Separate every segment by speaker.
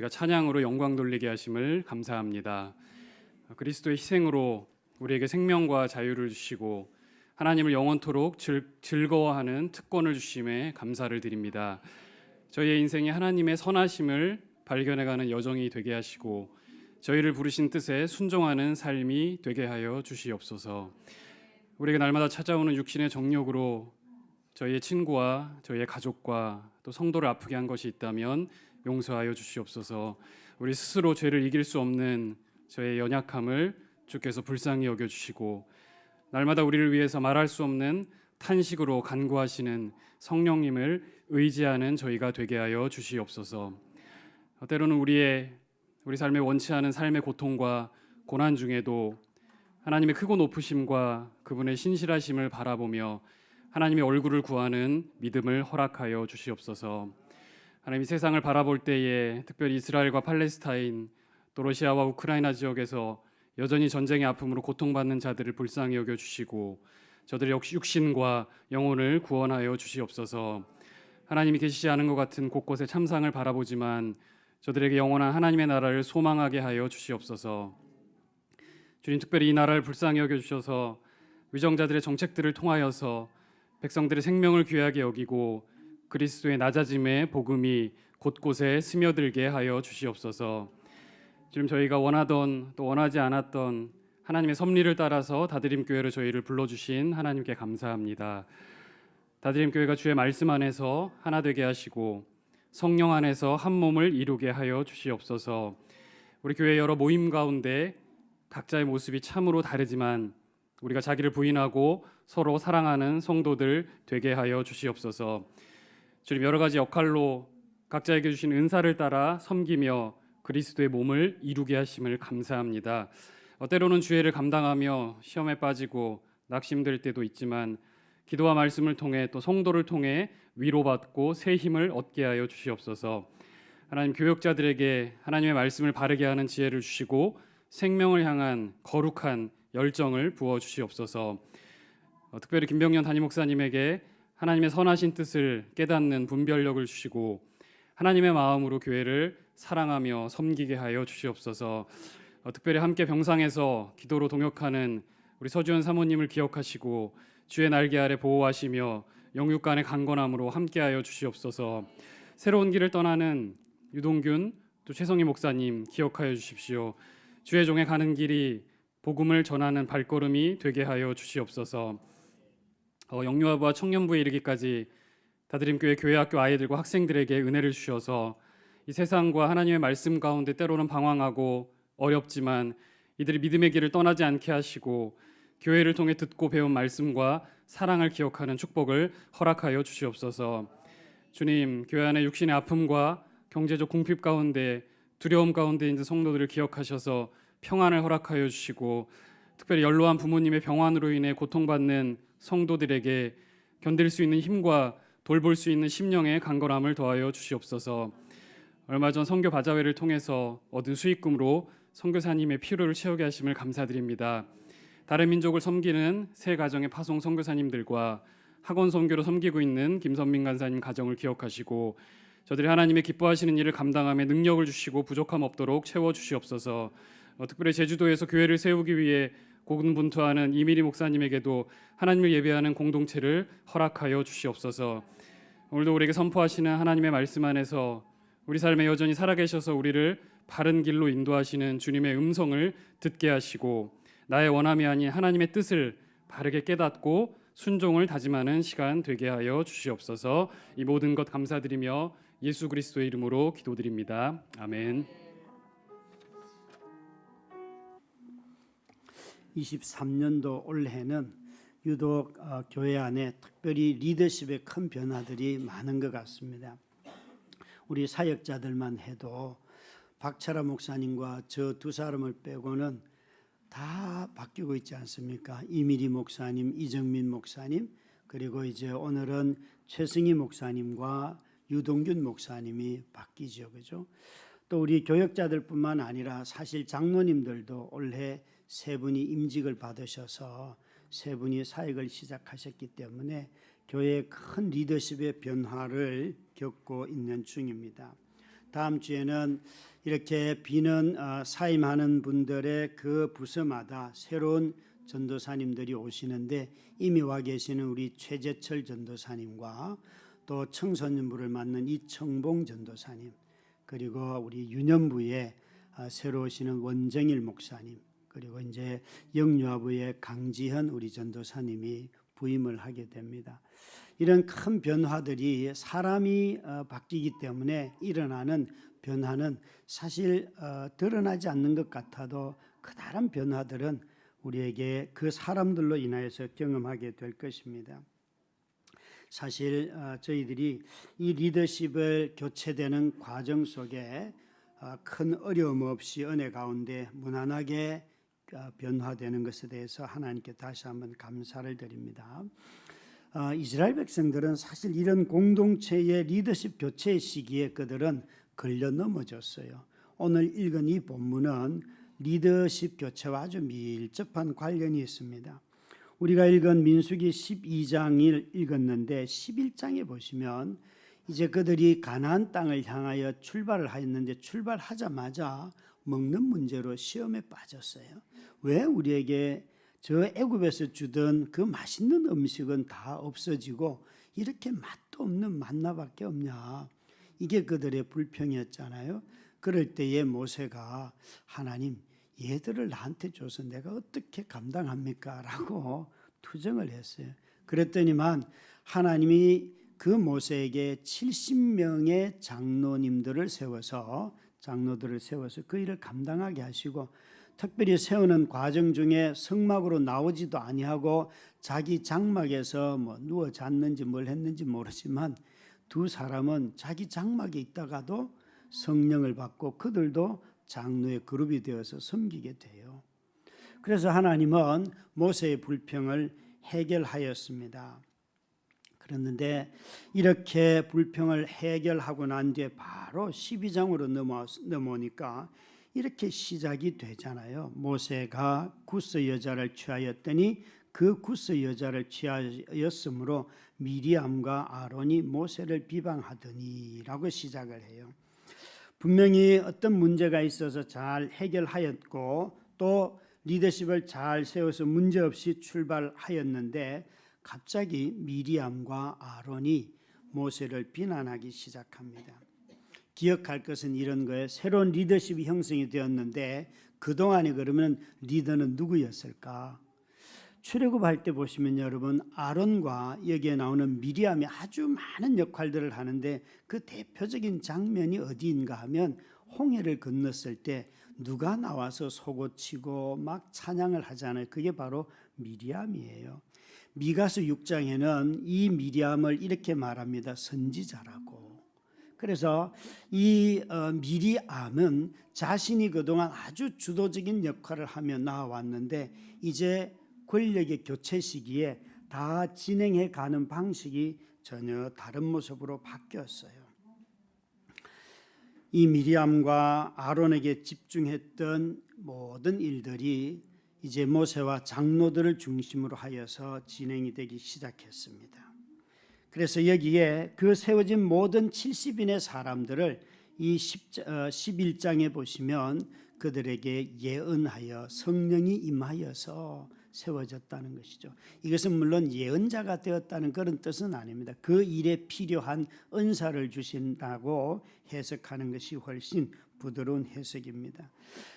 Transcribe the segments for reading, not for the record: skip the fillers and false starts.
Speaker 1: 저희가 찬양으로 영광 돌리게 하심을 감사합니다. 그리스도의 희생으로 우리에게 생명과 자유를 주시고 하나님을 영원토록 즐거워하는 특권을 주심에 감사를 드립니다. 저희의 인생이 하나님의 선하심을 발견해가는 여정이 되게 하시고 저희를 부르신 뜻에 순종하는 삶이 되게 하여 주시옵소서. 우리에게 날마다 찾아오는 육신의 정욕으로 저희의 친구와 저희의 가족과 또 성도를 아프게 한 것이 있다면 용서하여 주시옵소서. 우리 스스로 죄를 이길 수 없는 저의 연약함을 주께서 불쌍히 여겨주시고 날마다 우리를 위해서 말할 수 없는 탄식으로 간구하시는 성령님을 의지하는 저희가 되게 하여 주시옵소서. 때로는 우리 삶에 원치 않은 삶의 고통과 고난 중에도 하나님의 크고 높으심과 그분의 신실하심을 바라보며 하나님의 얼굴을 구하는 믿음을 허락하여 주시옵소서. 하나님, 세상을 바라볼 때에 특별히 이스라엘과 팔레스타인 또 러시아와 우크라이나 지역에서 여전히 전쟁의 아픔으로 고통받는 자들을 불쌍히 여겨주시고 저들의 역시 육신과 영혼을 구원하여 주시옵소서. 하나님이 계시지 않은 것 같은 곳곳의 참상을 바라보지만 저들에게 영원한 하나님의 나라를 소망하게 하여 주시옵소서. 주님, 특별히 이 나라를 불쌍히 여겨주셔서 위정자들의 정책들을 통하여서 백성들의 생명을 귀하게 여기고 그리스도의 낮아짐의 복음이 곳곳에 스며들게 하여 주시옵소서. 지금 저희가 원하던 또 원하지 않았던 하나님의 섭리를 따라서 다드림교회로 저희를 불러주신 하나님께 감사합니다. 다드림교회가 주의 말씀 안에서 하나 되게 하시고 성령 안에서 한 몸을 이루게 하여 주시옵소서. 우리 교회 여러 모임 가운데 각자의 모습이 참으로 다르지만 우리가 자기를 부인하고 서로 사랑하는 성도들 되게 하여 주시옵소서. 주님, 여러 가지 역할로 각자에게 주신 은사를 따라 섬기며 그리스도의 몸을 이루게 하심을 감사합니다. 때로는 주의를 감당하며 시험에 빠지고 낙심될 때도 있지만 기도와 말씀을 통해 또 성도를 통해 위로받고 새 힘을 얻게 하여 주시옵소서. 하나님, 교역자들에게 하나님의 말씀을 바르게 하는 지혜를 주시고 생명을 향한 거룩한 열정을 부어 주시옵소서. 특별히 김병년 담임 목사님에게 하나님의 선하신 뜻을 깨닫는 분별력을 주시고 하나님의 마음으로 교회를 사랑하며 섬기게 하여 주시옵소서. 특별히 함께 병상에서 기도로 동역하는 우리 서주현 사모님을 기억하시고 주의 날개 아래 보호하시며 영육간의 강건함으로 함께하여 주시옵소서. 새로운 길을 떠나는 유동균 또 최성희 목사님 기억하여 주십시오. 주의 종에 가는 길이 복음을 전하는 발걸음이 되게 하여 주시옵소서. 영유아부와 청년부에 이르기까지 다드림교회 교회학교 아이들과 학생들에게 은혜를 주셔서 이 세상과 하나님의 말씀 가운데 때로는 방황하고 어렵지만 이들이 믿음의 길을 떠나지 않게 하시고 교회를 통해 듣고 배운 말씀과 사랑을 기억하는 축복을 허락하여 주시옵소서. 주님, 교회 안에 육신의 아픔과 경제적 궁핍 가운데 두려움 가운데 있는 성도들을 기억하셔서 평안을 허락하여 주시고 특별히 연로한 부모님의 병환으로 인해 고통받는 성도들에게 견딜 수 있는 힘과 돌볼 수 있는 심령의 강건함을 더하여 주시옵소서. 얼마 전 선교 바자회를 통해서 얻은 수익금으로 선교사님의 필요를 채우게 하심을 감사드립니다. 다른 민족을 섬기는 새 가정의 파송 선교사님들과 학원 선교로 섬기고 있는 김선민 간사님 가정을 기억하시고 저들이 하나님의 기뻐하시는 일을 감당함에 능력을 주시고 부족함 없도록 채워주시옵소서. 특별히 제주도에서 교회를 세우기 위해 고군분투하는 이미리 목사님에게도 하나님을 예배하는 공동체를 허락하여 주시옵소서. 오늘도 우리에게 선포하시는 하나님의 말씀 안에서 우리 삶에 여전히 살아계셔서 우리를 바른 길로 인도하시는 주님의 음성을 듣게 하시고 나의 원함이 아닌 하나님의 뜻을 바르게 깨닫고 순종을 다짐하는 시간 되게 하여 주시옵소서. 이 모든 것 감사드리며 예수 그리스도의 이름으로 기도드립니다. 아멘.
Speaker 2: 23년도 올해는 유독 교회 안에 특별히 리더십의 큰 변화들이 많은 것 같습니다. 우리 사역자들만 해도 박철아 목사님과 저 두 사람을 빼고는 다 바뀌고 있지 않습니까? 이미리 목사님, 이정민 목사님, 그리고 이제 오늘은 최승희 목사님과 유동균 목사님이 바뀌죠, 그죠? 또 우리 교역자들뿐만 아니라 사실 장로님들도 올해 세 분이 임직을 받으셔서 세 분이 사역을 시작하셨기 때문에 교회의 큰 리더십의 변화를 겪고 있는 중입니다. 다음 주에는 이렇게 비는 사임하는 분들의 그 부서마다 새로운 전도사님들이 오시는데 이미 와 계시는 우리 최재철 전도사님과 또 청소년부를 맡는 이청봉 전도사님, 그리고 우리 유년부에 새로 오시는 원정일 목사님, 그리고 이제 영유아부의 강지현 우리 전도사님이 부임을 하게 됩니다. 이런 큰 변화들이 사람이 바뀌기 때문에 일어나는 변화는 사실 드러나지 않는 것 같아도 커다란 변화들은 우리에게 그 사람들로 인하여서 경험하게 될 것입니다. 사실 저희들이 이 리더십을 교체되는 과정 속에 큰 어려움 없이 은혜 가운데 무난하게 변화되는 것에 대해서 하나님께 다시 한번 감사를 드립니다. 이스라엘 백성들은 사실 이런 공동체의 리더십 교체 시기에 그들은 걸려 넘어졌어요. 오늘 읽은 이 본문은 리더십 교체와 아주 밀접한 관련이 있습니다. 우리가 읽은 민수기 12장을 읽었는데 11장에 보시면 이제 그들이 가나안 땅을 향하여 출발을 하였는데 출발하자마자 먹는 문제로 시험에 빠졌어요. 왜 우리에게 저 애굽에서 주던 그 맛있는 음식은 다 없어지고 이렇게 맛도 없는 만나밖에 없냐. 이게 그들의 불평이었잖아요. 그럴 때에 모세가 하나님 얘들을 나한테 줘서 내가 어떻게 감당합니까? 라고 투정을 했어요. 그랬더니만 하나님이 그 모세에게 70명의 장로들을 세워서 그 일을 감당하게 하시고 특별히 세우는 과정 중에 성막으로 나오지도 아니하고 자기 장막에서 누워 잤는지 뭘 했는지 모르지만 두 사람은 자기 장막에 있다가도 성령을 받고 그들도 장로의 그룹이 되어서 섬기게 돼요. 그래서 하나님은 모세의 불평을 해결하였습니다. 그랬는데 이렇게 불평을 해결하고 난 뒤에 바로 12장으로 넘어오니까 이렇게 시작이 되잖아요. 모세가 구스 여자를 취하였더니 그 구스 여자를 취하였으므로 미리암과 아론이 모세를 비방하더니라고 시작을 해요. 분명히 어떤 문제가 있어서 잘 해결하였고 또 리더십을 잘 세워서 문제없이 출발하였는데 갑자기 미리암과 아론이 모세를 비난하기 시작합니다. 기억할 것은 이런 거예요. 새로운 리더십이 형성이 되었는데 그동안에 그러면 리더는 누구였을까? 출애굽할 때 보시면 여러분 아론과 여기에 나오는 미리암이 아주 많은 역할들을 하는데 그 대표적인 장면이 어디인가 하면 홍해를 건넜을 때 누가 나와서 속옷치고 막 찬양을 하잖아요. 그게 바로 미리암이에요. 미가서 6장에는 이 미리암을 이렇게 말합니다. 선지자라고. 그래서 이 미리암은 자신이 그동안 아주 주도적인 역할을 하며 나와왔는데 이제 권력의 교체 시기에 다 진행해 가는 방식이 전혀 다른 모습으로 바뀌었어요. 이 미리암과 아론에게 집중했던 모든 일들이 이제 모세와 장로들을 중심으로 하여서 진행이 되기 시작했습니다. 그래서 여기에 그 세워진 모든 70인의 사람들을 이 11장에 보시면 그들에게 예언하여 성령이 임하여서 세워졌다는 것이죠. 이것은 물론 예언자가 되었다는 그런 뜻은 아닙니다. 그 일에 필요한 은사를 주신다고 해석하는 것이 훨씬 부드러운 해석입니다.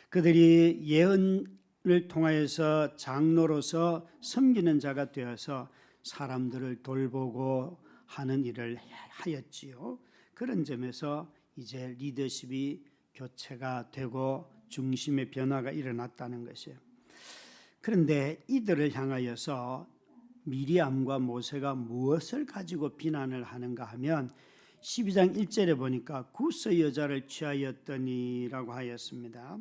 Speaker 2: 그들이 예언을 통하여서 장로로서 섬기는 자가 되어서 사람들을 돌보고 하는 일을 하였지요. 그런 점에서 이제 리더십이 교체가 되고 중심의 변화가 일어났다는 것이에요. 그런데 이들을 향하여서 미리암과 모세가 무엇을 가지고 비난을 하는가 하면 12장 1절에 보니까 구스 여자를 취하였더니라고 하였습니다.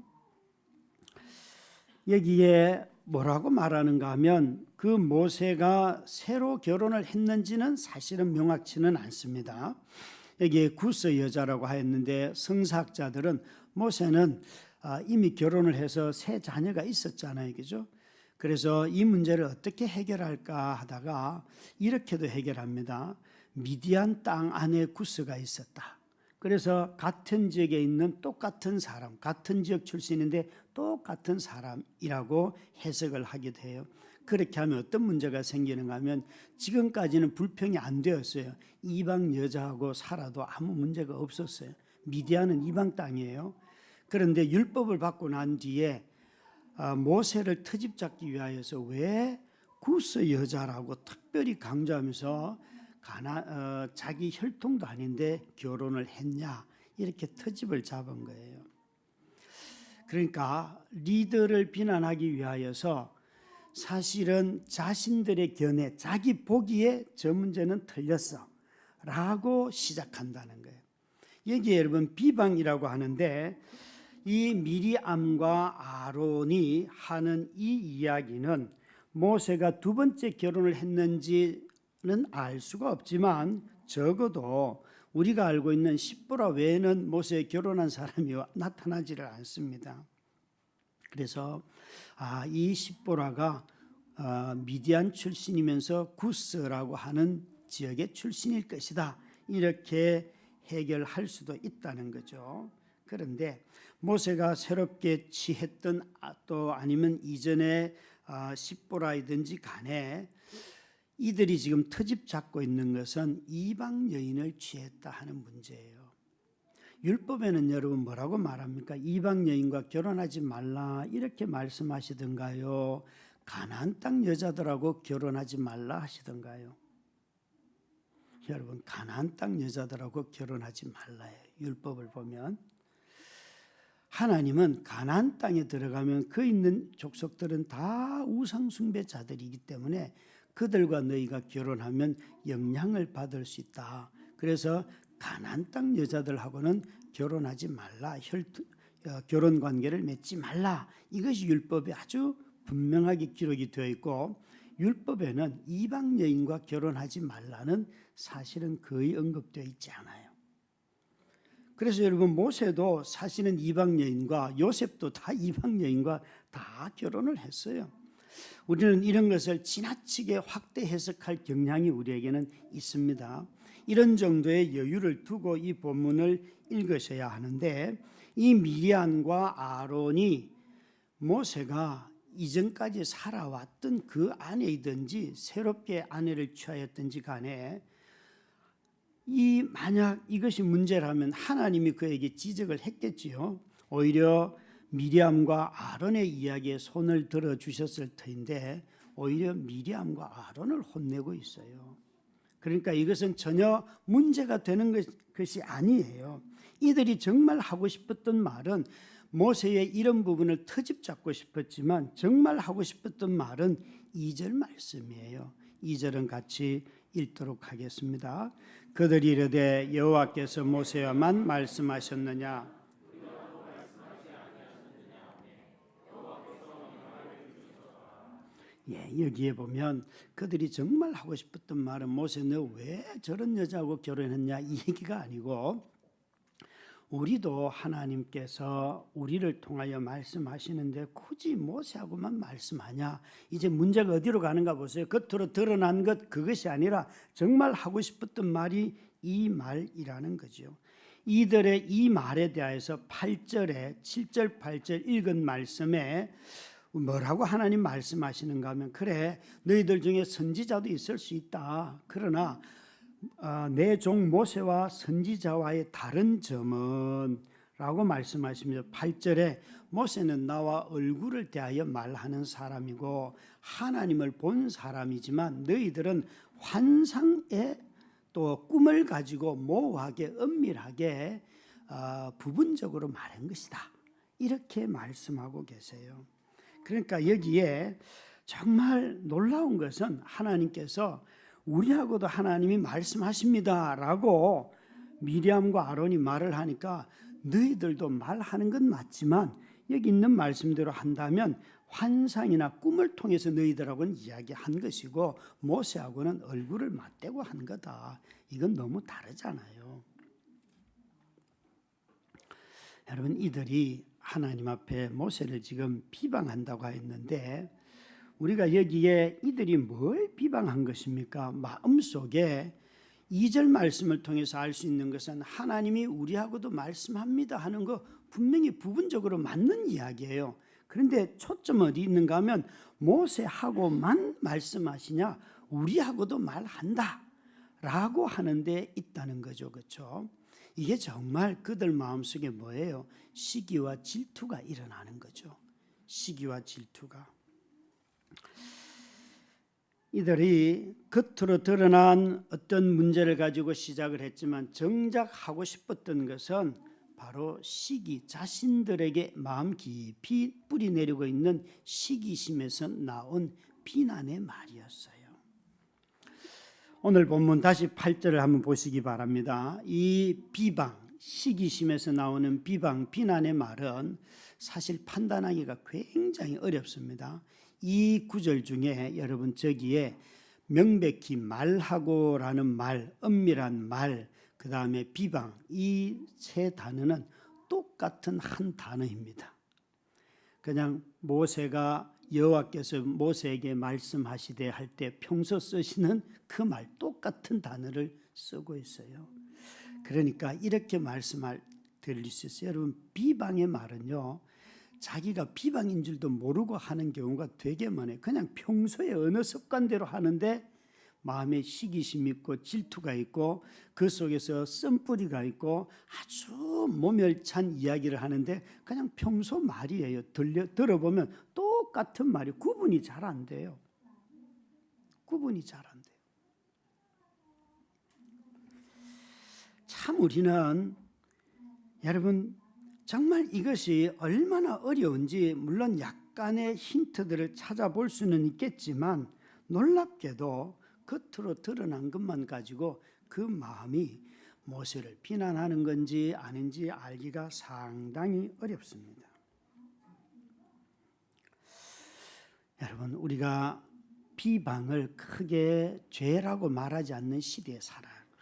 Speaker 2: 여기에 뭐라고 말하는가 하면 그 모세가 새로 결혼을 했는지는 사실은 명확치는 않습니다. 여기에 구스 여자라고 하였는데 성사학자들은 모세는 이미 결혼을 해서 새 자녀가 있었잖아요. 그죠? 그래서 이 문제를 어떻게 해결할까 하다가 이렇게도 해결합니다. 미디안 땅 안에 구스가 있었다. 그래서 같은 지역에 있는 똑같은 사람, 같은 지역 출신인데 똑같은 사람이라고 해석을 하게 돼요. 그렇게 하면 어떤 문제가 생기는가 하면 지금까지는 불평이 안 되었어요. 이방 여자하고 살아도 아무 문제가 없었어요. 미디안은 이방 땅이에요. 그런데 율법을 받고 난 뒤에 모세를 트집 잡기 위하여서 왜 구스 여자라고 특별히 강조하면서 자기 혈통도 아닌데 결혼을 했냐 이렇게 트집을 잡은 거예요. 그러니까 리더를 비난하기 위하여서 사실은 자신들의 견해, 자기 보기에 저 문제는 틀렸어 라고 시작한다는 거예요. 여기에 여러분 비방이라고 하는데 이 미리암과 아론이 하는 이 이야기는 모세가 두 번째 결혼을 했는지는 알 수가 없지만 적어도 우리가 알고 있는 십보라 외에는 모세에 결혼한 사람이 나타나지를 않습니다. 그래서 이 십보라가 미디안 출신이면서 구스라고 하는 지역의 출신일 것이다. 이렇게 해결할 수도 있다는 거죠. 그런데 모세가 새롭게 취했던 또 아니면 이전에 십보라이든지 간에 이들이 지금 트집 잡고 있는 것은 이방 여인을 취했다 하는 문제예요. 율법에는 여러분 뭐라고 말합니까? 이방 여인과 결혼하지 말라 이렇게 말씀하시던가요? 가나안 땅 여자들하고 결혼하지 말라 하시던가요? 여러분 가나안 땅 여자들하고 결혼하지 말라요. 율법을 보면 하나님은 가나안 땅에 들어가면 그 있는 족속들은 다 우상 숭배자들이기 때문에 그들과 너희가 결혼하면 영향을 받을 수 있다. 그래서 가나안 땅 여자들하고는 결혼하지 말라. 결혼 관계를 맺지 말라. 이것이 율법에 아주 분명하게 기록이 되어 있고 율법에는 이방 여인과 결혼하지 말라는 사실은 거의 언급되어 있지 않아요. 그래서 여러분 모세도 사실은 이방 여인과 요셉도 다 이방 여인과 다 결혼을 했어요. 우리는 이런 것을 지나치게 확대 해석할 경향이 우리에게는 있습니다. 이런 정도의 여유를 두고 이 본문을 읽으셔야 하는데 이 미리암과 아론이 모세가 이전까지 살아왔던 그 아내이든지 새롭게 아내를 취하였든지 간에 만약 이것이 문제라면 하나님이 그에게 지적을 했겠지요. 오히려 미리암과 아론의 이야기에 손을 들어주셨을 터인데 오히려 미리암과 아론을 혼내고 있어요. 그러니까 이것은 전혀 문제가 되는 것이 아니에요. 이들이 정말 하고 싶었던 말은 모세의 이런 부분을 트집 잡고 싶었지만 정말 하고 싶었던 말은 2절 말씀이에요. 2절은 같이 읽도록 하겠습니다. 그들이 이르되 여호와께서 모세와만 말씀하셨느냐? 여기에 보면 그들이 정말 하고 싶었던 말은 모세 너 왜 저런 여자하고 결혼했냐 이 얘기가 아니고 우리도 하나님께서 우리를 통하여 말씀하시는데 굳이 모세하고만 말씀하냐 이제 문제가 어디로 가는가 보세요. 겉으로 드러난 것 그것이 아니라 정말 하고 싶었던 말이 이 말이라는 거죠. 이들의 이 말에 대해서 8절에 7절 8절 읽은 말씀에 뭐라고 하나님 말씀하시는가 하면 그래 너희들 중에 선지자도 있을 수 있다. 그러나 내 종 모세와 선지자와의 다른 점은 라고 말씀하십니다. 8절에 모세는 나와 얼굴을 대하여 말하는 사람이고 하나님을 본 사람이지만 너희들은 환상의 또 꿈을 가지고 모호하게 은밀하게 부분적으로 말한 것이다. 이렇게 말씀하고 계세요. 그러니까 여기에 정말 놀라운 것은 하나님께서 우리하고도 하나님이 말씀하십니다 라고 미리암과 아론이 말을 하니까 너희들도 말하는 건 맞지만 여기 있는 말씀대로 한다면 환상이나 꿈을 통해서 너희들하고는 이야기한 것이고 모세하고는 얼굴을 맞대고 한 거다. 이건 너무 다르잖아요. 여러분 이들이 하나님 앞에 모세를 지금 비방한다고 했는데 우리가 여기에 이들이 뭘 비방한 것입니까? 마음속에 2절 말씀을 통해서 알 수 있는 것은 하나님이 우리하고도 말씀합니다 하는 거 분명히 부분적으로 맞는 이야기예요. 그런데 초점 어디 있는가 하면 모세하고만 말씀하시냐 우리하고도 말한다 라고 하는 데 있다는 거죠. 그렇죠? 이게 정말 그들 마음속에 뭐예요? 시기와 질투가 일어나는 거죠. 시기와 질투가. 이들이 겉으로 드러난 어떤 문제를 가지고 시작을 했지만 정작 하고 싶었던 것은 바로 시기, 자신들에게 마음 깊이 뿌리 내리고 있는 시기심에서 나온 비난의 말이었어요. 오늘 본문 다시 8절을 한번 보시기 바랍니다. 이 비방, 시기심에서 나오는 비방, 비난의 말은 사실 판단하기가 굉장히 어렵습니다. 이 구절 중에 여러분 저기에 명백히 말하고라는 말, 엄밀한 말, 그 다음에 비방, 이 세 단어는 똑같은 한 단어입니다. 그냥 모세가 여호와께서 모세에게 말씀하시되 할 때 평소 쓰시는 그 말 똑같은 단어를 쓰고 있어요. 그러니까 이렇게 말씀할 드릴 수 있어요. 여러분 비방의 말은요, 자기가 비방인 줄도 모르고 하는 경우가 되게 많아요. 그냥 평소에 어느 습관대로 하는데 마음에 시기심이 있고 질투가 있고 그 속에서 쓴뿌리가 있고 아주 모멸찬 이야기를 하는데 그냥 평소 말이에요. 들어보면 똑같은 말이 구분이 잘 안 돼요. 구분이 잘 안 돼요. 참 우리는 여러분 정말 이것이 얼마나 어려운지 물론 약간의 힌트들을 찾아볼 수는 있겠지만 놀랍게도 겉으로 드러난 것만 가지고 그 마음이 모세를 비난하는 건지 아닌지 알기가 상당히 어렵습니다. 여러분 우리가 비방을 크게 죄라고 말하지 않는 시대에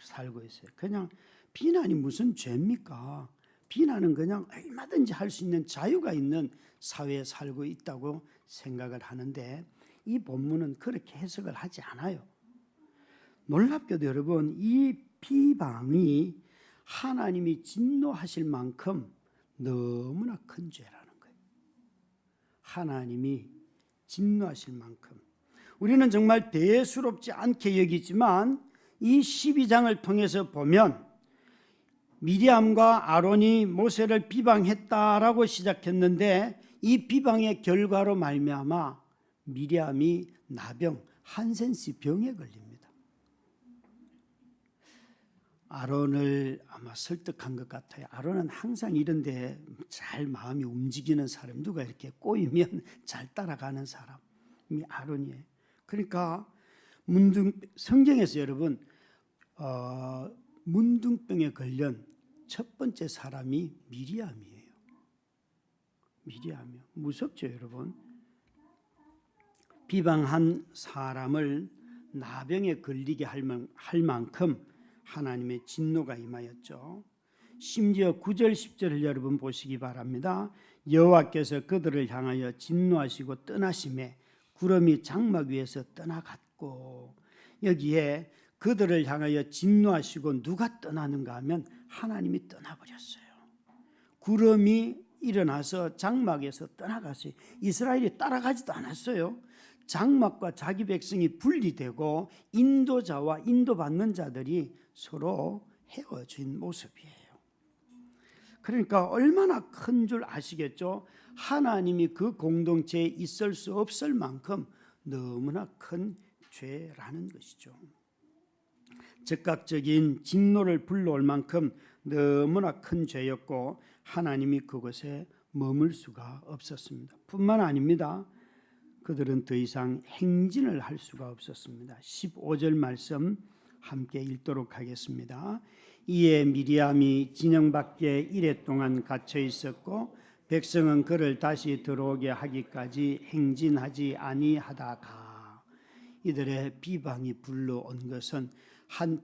Speaker 2: 살고 있어요. 그냥 비난이 무슨 죄입니까? 비난은 그냥 얼마든지 할 수 있는 자유가 있는 사회에 살고 있다고 생각을 하는데 이 본문은 그렇게 해석을 하지 않아요. 놀랍게도 여러분 이 비방이 하나님이 진노하실 만큼 너무나 큰 죄라는 거예요. 하나님이 진노하실 만큼. 우리는 정말 대수롭지 않게 여기지만 이 12장을 통해서 보면 미리암과 아론이 모세를 비방했다라고 시작했는데 이 비방의 결과로 말미암아 미리암이 나병, 한센씨 병에 걸립니다. 아론을 아마 설득한 것 같아요. 아론은 항상 이런데 잘 마음이 움직이는 사람, 누가 이렇게 꼬이면 잘 따라가는 사람이 아론이에요. 그러니까 성경에서 여러분 문둥병에 걸린 첫 번째 사람이 미리암이에요. 미리암이요. 무섭죠, 여러분. 비방한 사람을 나병에 걸리게 할 만큼 하나님의 진노가 임하였죠. 심지어 9절 10절을 여러분 보시기 바랍니다. 여호와께서 그들을 향하여 진노하시고 떠나심에 구름이 장막 위에서 떠나갔고, 여기에 그들을 향하여 진노하시고 누가 떠나는가 하면 하나님이 떠나버렸어요. 구름이 일어나서 장막에서 떠나갔어요. 이스라엘이 따라가지도 않았어요. 장막과 자기 백성이 분리되고 인도자와 인도받는 자들이 서로 헤어진 모습이에요. 그러니까 얼마나 큰 줄 아시겠죠? 하나님이 그 공동체에 있을 수 없을 만큼 너무나 큰 죄라는 것이죠. 즉각적인 진노를 불러올 만큼 너무나 큰 죄였고 하나님이 그곳에 머물 수가 없었습니다. 뿐만 아닙니다. 그들은 더 이상 행진을 할 수가 없었습니다. 15절 말씀 함께 읽도록 하겠습니다. 이에 미리암이 진영 밖에 이레 동안 갇혀 있었고 백성은 그를 다시 들어오게 하기까지 행진하지 아니하다가. 이들의 비방이 불러온 것은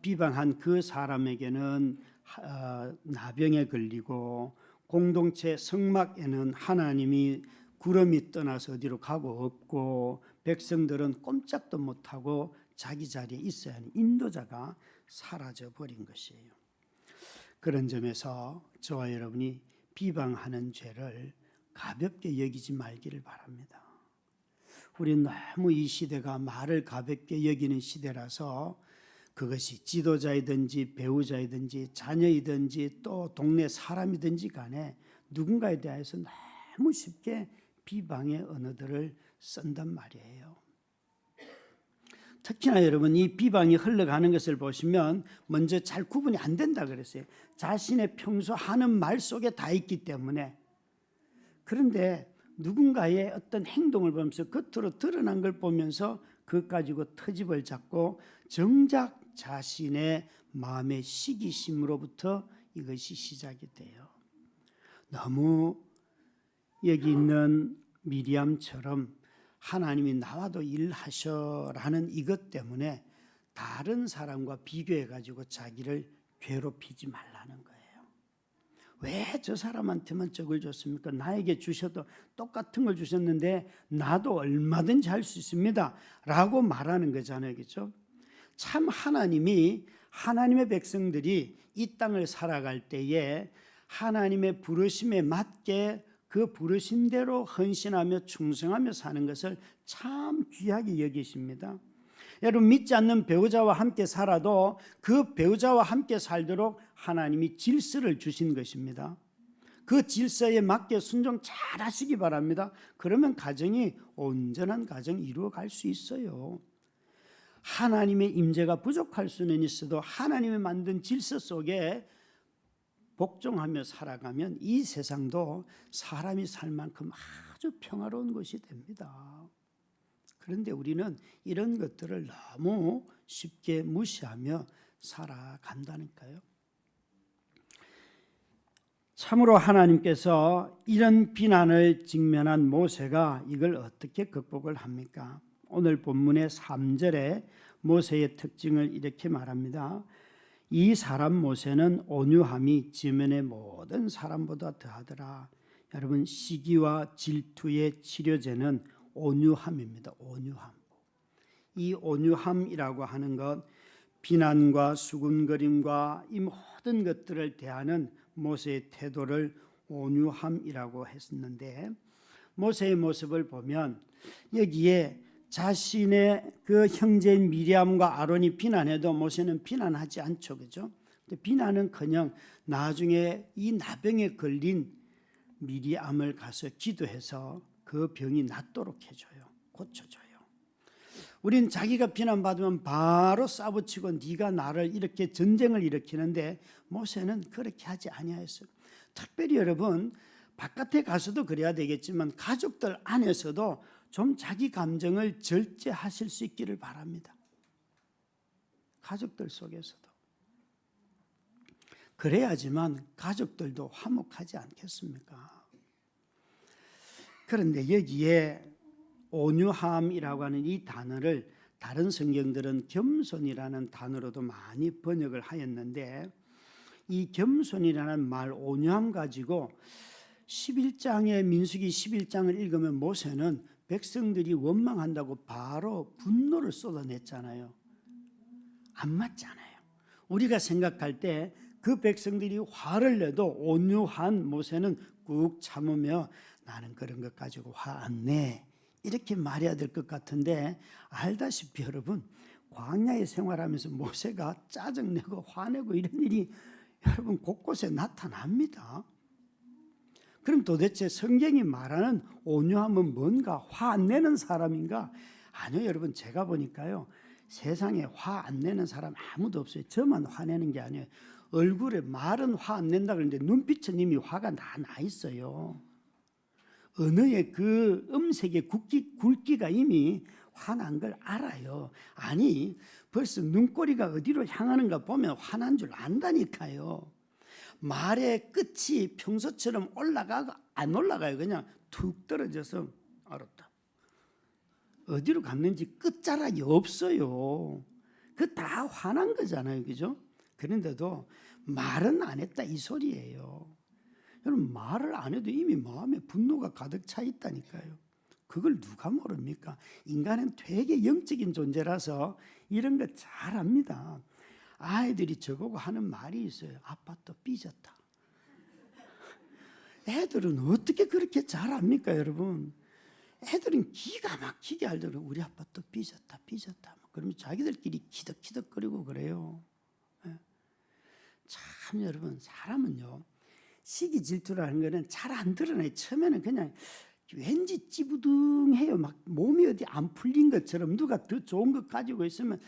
Speaker 2: 비방한 그 사람에게는 나병에 걸리고 공동체 성막에는 하나님이 구름이 떠나서 어디로 가고 없고 백성들은 꼼짝도 못하고 자기 자리에 있어야 하는 인도자가 사라져 버린 것이에요. 그런 점에서 저와 여러분이 비방하는 죄를 가볍게 여기지 말기를 바랍니다. 우리는 너무 이 시대가 말을 가볍게 여기는 시대라서 그것이 지도자이든지 배우자이든지 자녀이든지 또 동네 사람이든지 간에 누군가에 대해서 너무 쉽게 비방의 언어들을 쓴단 말이에요. 특히나 여러분 이 비방이 흘러가는 것을 보시면 먼저 잘 구분이 안 된다 그랬어요. 자신의 평소 하는 말 속에 다 있기 때문에. 그런데 누군가의 어떤 행동을 보면서 겉으로 드러난 걸 보면서 그것 가지고 트집을 잡고 정작 자신의 마음의 시기심으로부터 이것이 시작이 돼요. 너무 여기 있는 미리암처럼 하나님이 나와도 일하셔라는 이것 때문에 다른 사람과 비교해 가지고 자기를 괴롭히지 말라는 거예요. 왜 저 사람한테만 저걸 줬습니까? 나에게 주셔도 똑같은 걸 주셨는데 나도 얼마든지 할 수 있습니다 라고 말하는 거잖아요. 그렇죠? 참 하나님이 하나님의 백성들이 이 땅을 살아갈 때에 하나님의 부르심에 맞게 그 부르심대로 헌신하며 충성하며 사는 것을 참 귀하게 여기십니다. 여러분 믿지 않는 배우자와 함께 살아도 그 배우자와 함께 살도록 하나님이 질서를 주신 것입니다. 그 질서에 맞게 순종 잘 하시기 바랍니다. 그러면 가정이 온전한 가정이 이루어갈 수 있어요. 하나님의 임재가 부족할 수는 있어도 하나님이 만든 질서 속에 복종하며 살아가면 이 세상도 사람이 살 만큼 아주 평화로운 곳이 됩니다. 그런데 우리는 이런 것들을 너무 쉽게 무시하며 살아간다니까요. 참으로 하나님께서 이런 비난을 직면한 모세가 이걸 어떻게 극복을 합니까? 오늘 본문의 3절에 모세의 특징을 이렇게 말합니다. 이 사람 모세는 온유함이 지면의 모든 사람보다 더하더라. 여러분 시기와 질투의 치료제는 온유함입니다. 온유함. 이 온유함이라고 하는 것 비난과 수군거림과 이 모든 것들을 대하는 모세의 태도를 온유함이라고 했었는데 모세의 모습을 보면 여기에 자신의 그 형제인 미리암과 아론이 비난해도 모세는 비난하지 않죠. 그죠? 비난은커녕 나중에 이 나병에 걸린 미리암을 가서 기도해서 그 병이 낫도록 해줘요. 고쳐줘요. 우린 자기가 비난받으면 바로 싸붙이고 네가 나를 이렇게 전쟁을 일으키는데 모세는 그렇게 하지 아니하였어요. 특별히 여러분 바깥에 가서도 그래야 되겠지만 가족들 안에서도 좀 자기 감정을 절제하실 수 있기를 바랍니다. 가족들 속에서도. 그래야지만 가족들도 화목하지 않겠습니까? 그런데 여기에 온유함이라고 하는 이 단어를 다른 성경들은 겸손이라는 단어로도 많이 번역을 하였는데 이 겸손이라는 말 온유함 가지고 11장의 민수기 11장을 읽으면 모세는 백성들이 원망한다고 바로 분노를 쏟아냈잖아요. 안 맞잖아요. 우리가 생각할 때 그 백성들이 화를 내도 온유한 모세는 꾹 참으며 나는 그런 것 가지고 화 안 내. 이렇게 말해야 될 것 같은데 알다시피 여러분 광야에 생활하면서 모세가 짜증내고 화내고 이런 일이 여러분 곳곳에 나타납니다. 그럼 도대체 성경이 말하는 온유함은 뭔가? 화 안 내는 사람인가? 아니요 여러분 제가 보니까요 세상에 화 안 내는 사람 아무도 없어요. 저만 화내는 게 아니에요. 얼굴에 말은 화 안 낸다 그러는데 눈빛은 이미 화가 나 있어요. 언어의 그 음색의 굵기가 이미 화난 걸 알아요. 아니 벌써 눈꼬리가 어디로 향하는가 보면 화난 줄 안다니까요. 말의 끝이 평소처럼 올라가고 안 올라가요. 그냥 툭 떨어져서 알았다. 어디로 갔는지 끝자락이 없어요. 그 다 화난 거잖아요. 그죠? 그런데도 말은 안 했다 이 소리예요. 여러분 말을 안 해도 이미 마음에 분노가 가득 차 있다니까요. 그걸 누가 모릅니까? 인간은 되게 영적인 존재라서 이런 거 잘 압니다. 아이들이 저보고 하는 말이 있어요. 아빠 또 삐졌다. 애들은 어떻게 그렇게 잘합니까, 여러분? 애들은 기가 막히게 알더라고요. 우리 아빠 또 삐졌다. 그러면 자기들끼리 키득키득거리고 그래요. 참 여러분, 사람은요, 시기 질투라는 거는 잘 안 드러나요. 처음에는 그냥 왠지 찌부둥해요. 막 몸이 어디 안 풀린 것처럼 누가 더 좋은 것 가지고 있으면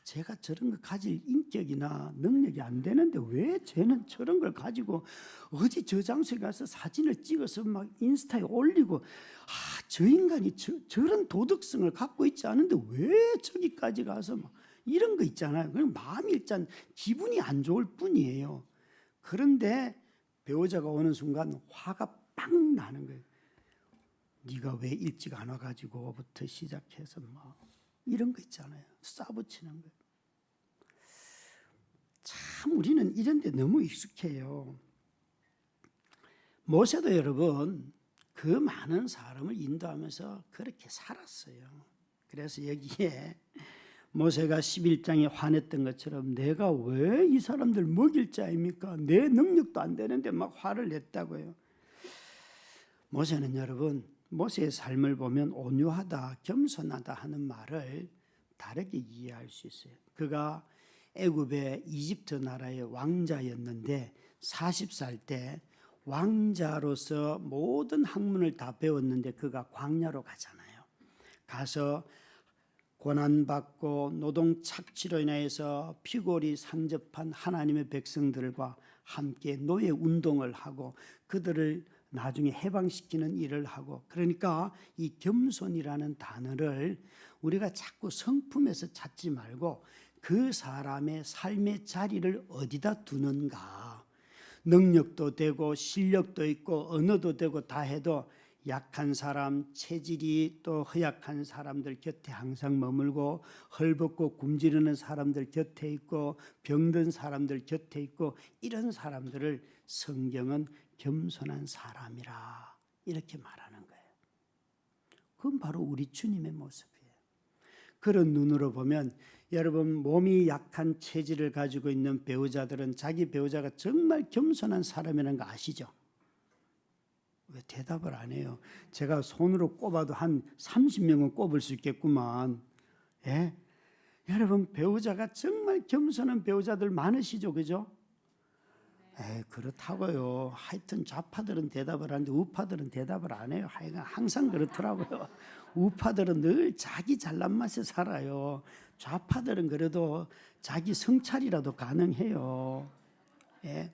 Speaker 2: 제가 저런 거 가질 인격이나 능력이 안 되는데 왜 쟤는 저런 걸 가지고 어디 저 장소에 가서 사진을 찍어서 막 인스타에 올리고 저 인간이 저런 도덕성을 갖고 있지 않은데 왜 저기까지 가서 막 이런 거 있잖아요. 그냥 마음이 일단 기분이 안 좋을 뿐이에요. 그런데 배우자가 오는 순간 화가 빵 나는 거예요. 네가 왜 일찍 안 와가지고부터 시작해서 막 이런 거 있잖아요. 싸붙이는 거. 참 우리는 이런 데 너무 익숙해요. 모세도 여러분 그 많은 사람을 인도하면서 그렇게 살았어요. 그래서 여기에 모세가 11장에 화냈던 것처럼 내가 왜 이 사람들 먹일 자입니까? 내 능력도 안 되는데 막 화를 냈다고요. 모세는 여러분 모세의 삶을 보면 온유하다, 겸손하다 하는 말을 다르게 이해할 수 있어요. 그가 애굽의 이집트 나라의 왕자였는데 40살 때 왕자로서 모든 학문을 다 배웠는데 그가 광야로 가잖아요. 가서 고난받고 노동 착취로 인해서 피골이 상접한 하나님의 백성들과 함께 노예 운동을 하고 그들을 나중에 해방시키는 일을 하고, 그러니까 이 겸손이라는 단어를 우리가 자꾸 성품에서 찾지 말고 그 사람의 삶의 자리를 어디다 두는가. 능력도 되고 실력도 있고 언어도 되고 다 해도 약한 사람, 체질이 또 허약한 사람들 곁에 항상 머물고 헐벗고 굶주리는 사람들 곁에 있고 병든 사람들 곁에 있고 이런 사람들을 성경은 겸손한 사람이라 이렇게 말하는 거예요. 그건 바로 우리 주님의 모습이에요. 그런 눈으로 보면 여러분 몸이 약한 체질을 가지고 있는 배우자들은 자기 배우자가 정말 겸손한 사람이라는 거 아시죠? 왜 대답을 안 해요? 제가 손으로 꼽아도 한 30명은 꼽을 수 있겠구만. 예? 여러분 배우자가 정말 겸손한 배우자들 많으시죠, 그죠? 그렇다고요. 하여튼 좌파들은 대답을 하는데 우파들은 대답을 안 해요. 하여간 항상 그렇더라고요. 우파들은 늘 자기 잘난 맛에 살아요. 좌파들은 그래도 자기 성찰이라도 가능해요. 예.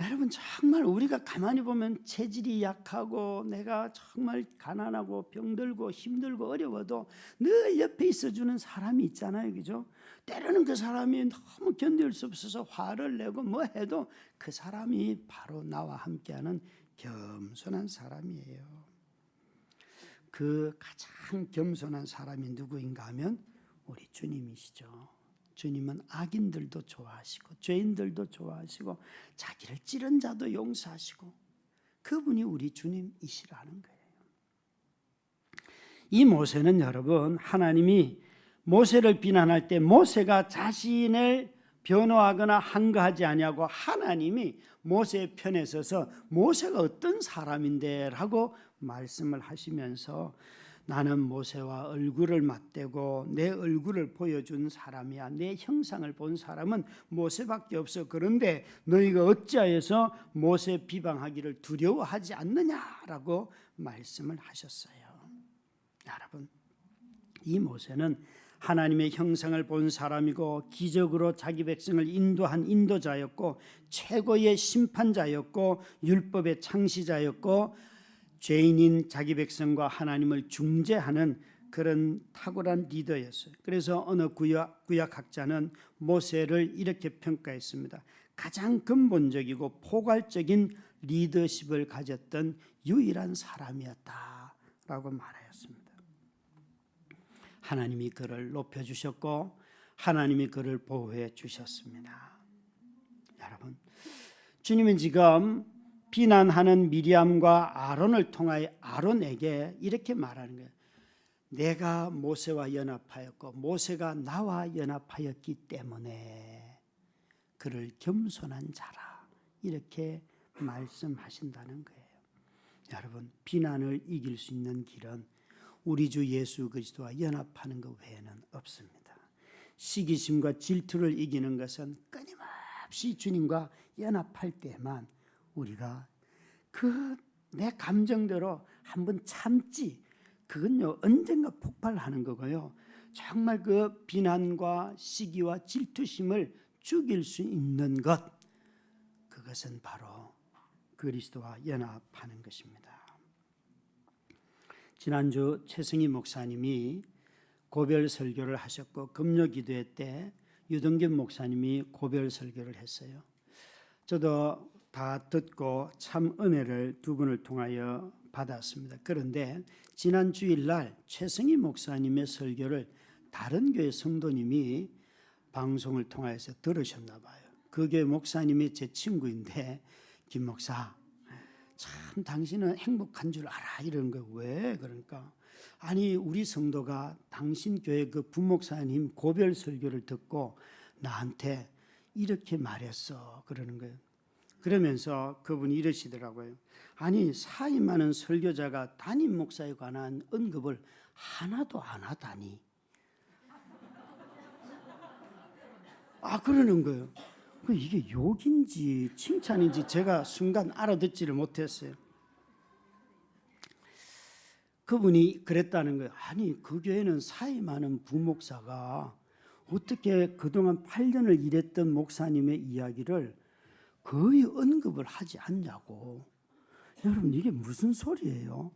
Speaker 2: 여러분 정말 우리가 가만히 보면 체질이 약하고 내가 정말 가난하고 병들고 힘들고 어려워도 늘 옆에 있어주는 사람이 있잖아요, 그죠? 때로는 그 사람이 너무 견딜 수 없어서 화를 내고 뭐 해도 그 사람이 바로 나와 함께하는 겸손한 사람이에요. 그 가장 겸손한 사람이 누구인가 하면 우리 주님이시죠. 주님은 악인들도 좋아하시고 죄인들도 좋아하시고 자기를 찌른 자도 용서하시고 그분이 우리 주님이시라는 거예요. 이 모세는 여러분 하나님이 모세를 비난할 때 모세가 자신을 변호하거나 한거하지 아니하고 하나님이 모세의 편에 서서 모세가 어떤 사람인데 라고 말씀을 하시면서 나는 모세와 얼굴을 맞대고 내 얼굴을 보여준 사람이야. 내 형상을 본 사람은 모세밖에 없어. 그런데 너희가 어찌하여서 모세 비방하기를 두려워하지 않느냐라고 말씀을 하셨어요. 여러분, 이 모세는 하나님의 형상을 본 사람이고 기적으로 자기 백성을 인도한 인도자였고 최고의 심판자였고 율법의 창시자였고 죄인인 자기 백성과 하나님을 중재하는 그런 탁월한 리더였어요. 그래서 어느 구약학자는 모세를 이렇게 평가했습니다. 가장 근본적이고 포괄적인 리더십을 가졌던 유일한 사람이었다라고 말하였습니다. 하나님이 그를 높여주셨고 하나님이 그를 보호해 주셨습니다. 여러분, 주님은 지금 비난하는 미리암과 아론을 통하여 아론에게 이렇게 말하는 거예요. 내가 모세와 연합하였고 모세가 나와 연합하였기 때문에 그를 겸손한 자라 이렇게 말씀하신다는 거예요. 여러분, 비난을 이길 수 있는 길은 우리 주 예수 그리스도와 연합하는 것 외에는 없습니다. 시기심과 질투를 이기는 것은 끊임없이 주님과 연합할 때만 우리가 그 내 감정대로 한번 참지, 그건요 언젠가 폭발하는 거고요. 정말 그 비난과 시기와 질투심을 죽일 수 있는 것, 그것은 바로 그리스도와 연합하는 것입니다. 지난주 최승희 목사님이 고별 설교를 하셨고 금요 기도회 때 유동균 목사님이 고별 설교를 했어요. 저도 다 듣고 참 은혜를 두 분을 통하여 받았습니다. 그런데 지난 주일날 최승희 목사님의 설교를 다른 교회 성도님이 방송을 통해서 들으셨나 봐요. 그 교회 목사님이 제 친구인데, 김 목사 참 당신은 행복한 줄 알아 이러는 거예요. 왜? 그러니까 아니 우리 성도가 당신 교회 그 부목사님 고별 설교를 듣고 나한테 이렇게 말했어 그러는 거예요. 그러면서 그분이 이러시더라고요. 아니 사이 많은 설교자가 담임 목사에 관한 언급을 하나도 안 하다니. 그러는 거예요. 이게 욕인지 칭찬인지 제가 순간 알아듣지를 못했어요. 그분이 그랬다는 거예요. 아니 그 교회는 사이 많은 부목사가 어떻게 그동안 8년을 일했던 목사님의 이야기를 거의 언급을 하지 않냐고. 여러분 이게 무슨 소리예요?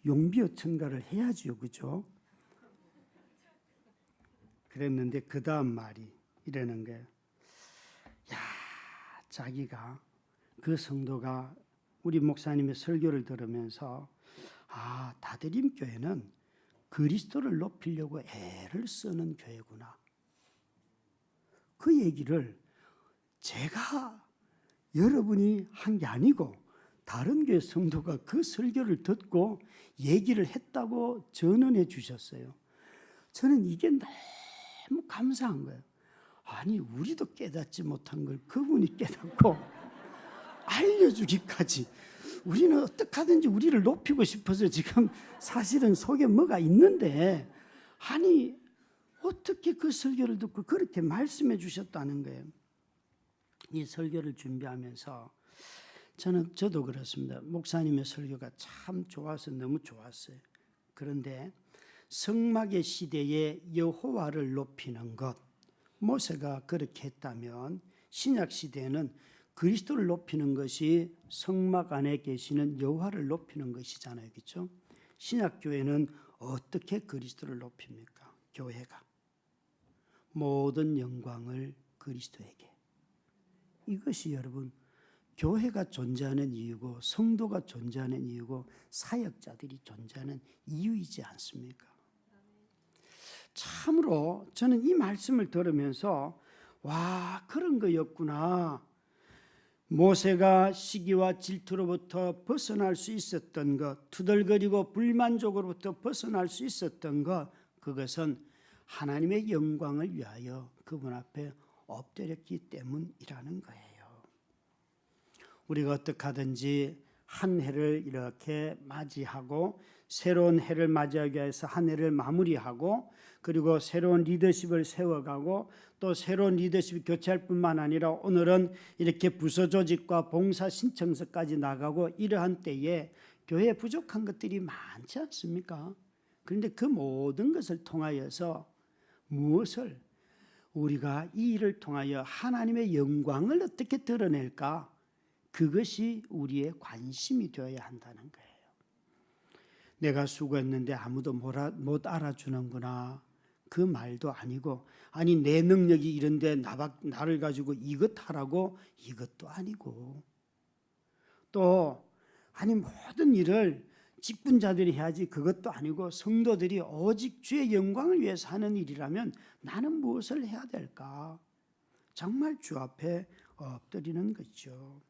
Speaker 2: 용비어 천가를 해야지요, 그죠? 그랬는데 그 다음 말이 이러는 거예요. 야, 자기가 그 성도가 우리 목사님의 설교를 들으면서 다드림 교회는 그리스도를 높이려고 애를 쓰는 교회구나. 그 얘기를 제가 여러분이 한 게 아니고 다른 교회 성도가 그 설교를 듣고 얘기를 했다고 전언해 주셨어요. 저는 이게 너무 감사한 거예요. 아니 우리도 깨닫지 못한 걸 그분이 깨닫고 알려주기까지. 우리는 어떻게 하든지 우리를 높이고 싶어서 지금 사실은 속에 뭐가 있는데 아니 어떻게 그 설교를 듣고 그렇게 말씀해 주셨다는 거예요. 이 설교를 준비하면서 저도 그렇습니다. 목사님의 설교가 참 좋아서 너무 좋았어요. 그런데 성막의 시대에 여호와를 높이는 것, 모세가 그렇게 했다면 신약 시대에는 그리스도를 높이는 것이 성막 안에 계시는 여호와를 높이는 것이잖아요, 그렇죠? 신약 교회는 어떻게 그리스도를 높입니까? 교회가 모든 영광을 그리스도에게. 이것이 여러분 교회가 존재하는 이유고 성도가 존재하는 이유고 사역자들이 존재하는 이유이지 않습니까? 참으로 저는 이 말씀을 들으면서 와 그런 거였구나. 모세가 시기와 질투로부터 벗어날 수 있었던 것, 투덜거리고 불만족으로부터 벗어날 수 있었던 것, 그것은 하나님의 영광을 위하여 그분 앞에 엎드렸기 때문이라는 거예요. 우리가 어떻게 하든지 한 해를 이렇게 맞이하고 새로운 해를 맞이하기 위해서 한 해를 마무리하고 그리고 새로운 리더십을 세워가고 또 새로운 리더십이 교체할 뿐만 아니라 오늘은 이렇게 부서 조직과 봉사 신청서까지 나가고 이러한 때에 교회에 부족한 것들이 많지 않습니까? 그런데 그 모든 것을 통하여서 무엇을 우리가 이 일을 통하여 하나님의 영광을 어떻게 드러낼까? 그것이 우리의 관심이 되어야 한다는 거예요. 내가 수고했는데 아무도 못 알아주는구나. 그 말도 아니고 아니 내 능력이 이런데 나를 가지고 이것 하라고 이것도 아니고 또 아니 모든 일을 직분자들이 해야지 그것도 아니고 성도들이 오직 주의 영광을 위해서 하는 일이라면 나는 무엇을 해야 될까? 정말 주 앞에 엎드리는 거죠.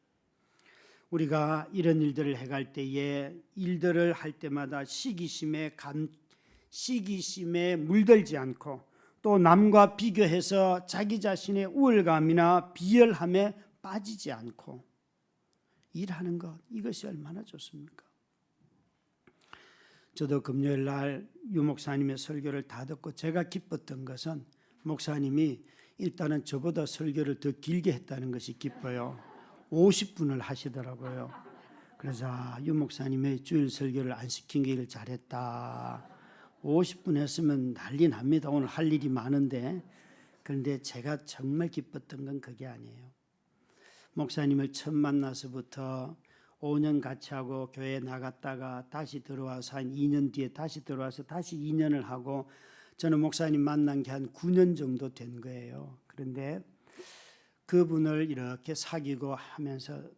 Speaker 2: 우리가 이런 일들을 해갈 때에 일들을 할 때마다 시기심에 시기심에 물들지 않고 또 남과 비교해서 자기 자신의 우월감이나 비열함에 빠지지 않고 일하는 것, 이것이 얼마나 좋습니까? 저도 금요일 날 유 목사님의 설교를 다 듣고 제가 기뻤던 것은 목사님이 일단은 저보다 설교를 더 길게 했다는 것이 기뻐요. 50분을 하시더라고요. 그래서 유 목사님의 주일 설교를 안 시킨 게 잘했다. 50분 했으면 난리 납니다. 오늘 할 일이 많은데. 그런데 제가 정말 기뻤던 건 그게 아니에요. 목사님을 처음 만나서부터 5년 같이 하고 교회에 나갔다가 다시 들어와서 한 2년 뒤에 다시 들어와서 다시 2년을 하고 저는 목사님 만난 게 한 9년 정도 된 거예요. 그런데 그분을 이렇게 사귀고 하면서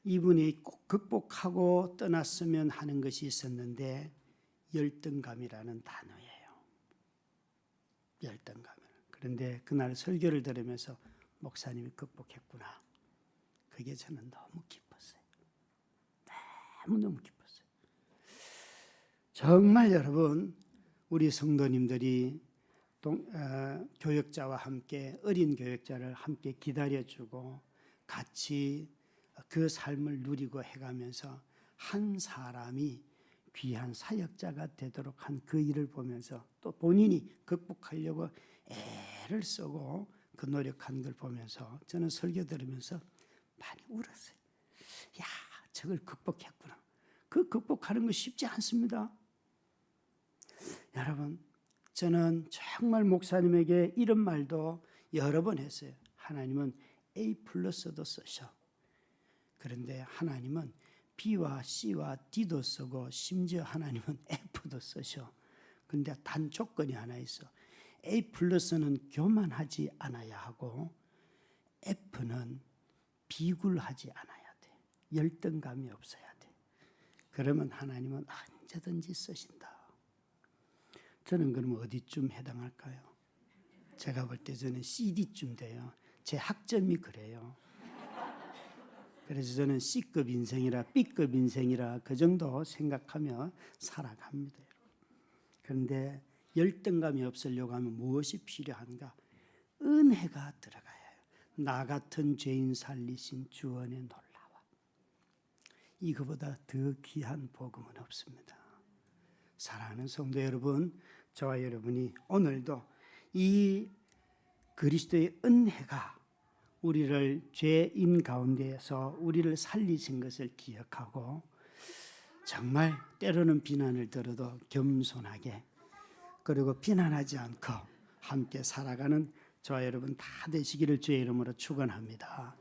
Speaker 2: 이분이 꼭 극복하고 떠났으면 하는 것이 있었는데 열등감이라는 단어예요. 열등감. 그런데 그날 설교를 들으면서 목사님이 극복했구나. 그게 저는 너무 기뻤어요. 너무너무 기뻤어요. 정말 여러분, 우리 성도님들이 교역자와 함께 어린 교역자를 함께 기다려주고 같이 그 삶을 누리고 해가면서 한 사람이 귀한 사역자가 되도록 한 그 일을 보면서 또 본인이 극복하려고 애를 쓰고 그 노력한 걸 보면서 저는 설교 들으면서 많이 울었어요. 야, 저걸 극복했구나. 그 극복하는 거 쉽지 않습니다. 여러분, 저는 정말 목사님에게 이런 말도 여러 번 했어요. 하나님은 A 플러스도 쓰셔. 그런데 하나님은 B와 C와 D도 쓰고 심지어 하나님은 F도 쓰셔. 그런데 단 조건이 하나 있어. A 플러스는 교만하지 않아야 하고 F는 비굴하지 않아야 돼. 열등감이 없어야 돼. 그러면 하나님은 언제든지 쓰신다. 저는 그러면 어디쯤 해당할까요? 제가 볼 때 저는 CD쯤 돼요. 제 학점이 그래요. 그래서 저는 C급 인생이라 B급 인생이라 그 정도 생각하며 살아갑니다. 그런데 열등감이 없으려고 하면 무엇이 필요한가? 은혜가 들어가야 해요. 나 같은 죄인 살리신 주 은혜 놀라워. 이거보다 더 귀한 복음은 없습니다. 사랑하는 성도 여러분, 저와 여러분이 오늘도 이 그리스도의 은혜가 우리를 죄인 가운데에서 우리를 살리신 것을 기억하고 정말 때로는 비난을 들어도 겸손하게 그리고 비난하지 않고 함께 살아가는 저와 여러분 다 되시기를 주의 이름으로 축원합니다.